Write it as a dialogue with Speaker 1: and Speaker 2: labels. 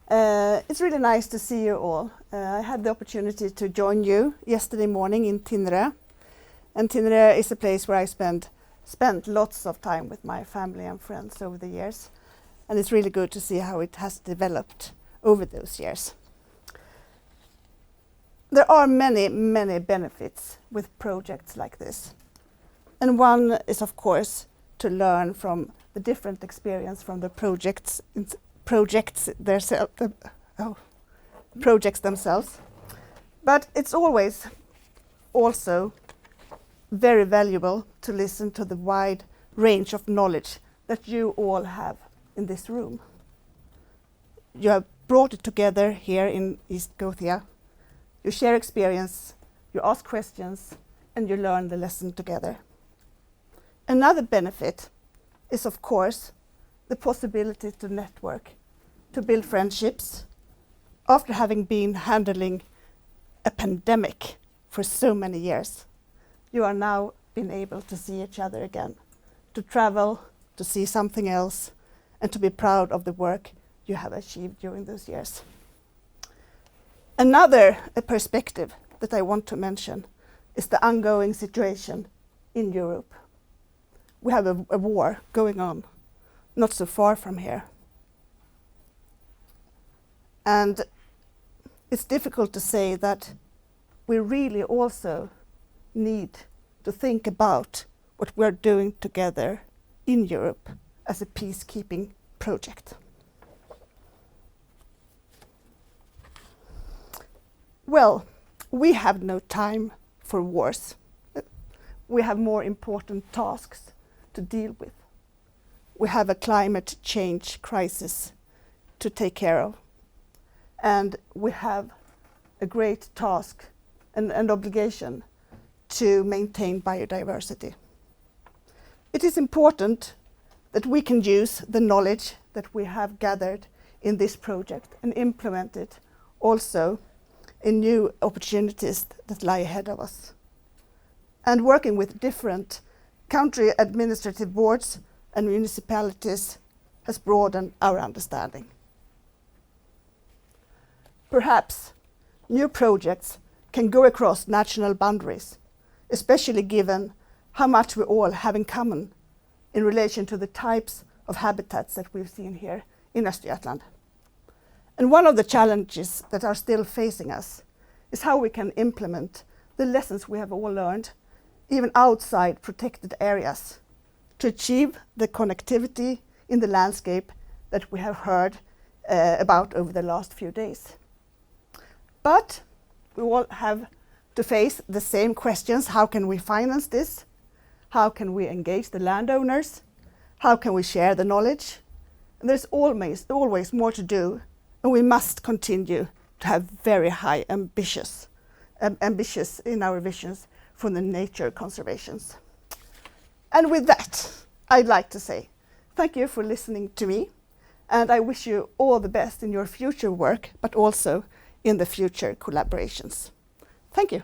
Speaker 1: It's really nice to see you all. I had the opportunity to join you yesterday morning in Tinre. And Tinre is a place where I spent lots of time with my family and friends over the years. And it's really good to see how it has developed over those years. There are many, many benefits with projects like this. And one is, of course, to learn from the different experience from the projects themselves. But it's always also very valuable to listen to the wide range of knowledge that you all have in this room. You have brought it together here in East Gothia. You share experience, you ask questions, and you learn the lesson together. Another benefit is, of course, the possibility to network, to build friendships. After having been handling a pandemic for so many years, you are now been able to see each other again, to travel, to see something else, and to be proud of the work you have achieved during those years. Another perspective that I want to mention is the ongoing situation in Europe. We have a war going on, not so far from here. And it's difficult to say that we really also need to think about what we're doing together in Europe as a peacekeeping project. Well, we have no time for wars. We have more important tasks to deal with. We have a climate change crisis to take care of. And we have a great task and obligation to maintain biodiversity. It is important that we can use the knowledge that we have gathered in this project and implement it also in new opportunities that lie ahead of us. And working with different country administrative boards and municipalities has broadened our understanding. Perhaps new projects can go across national boundaries, especially given how much we all have in common in relation to the types of habitats that we've seen here in Östergötland. And one of the challenges that are still facing us is how we can implement the lessons we have all learned, even outside protected areas, to achieve the connectivity in the landscape that we have heard about over the last few days. But we all have to face the same questions. How can we finance this? How can we engage the landowners? How can we share the knowledge? And there's always more to do, and we must continue to have very high ambitious in our visions for the nature conservations. And with that, I'd like to say thank you for listening to me, and I wish you all the best in your future work, but also in the future collaborations. Thank you.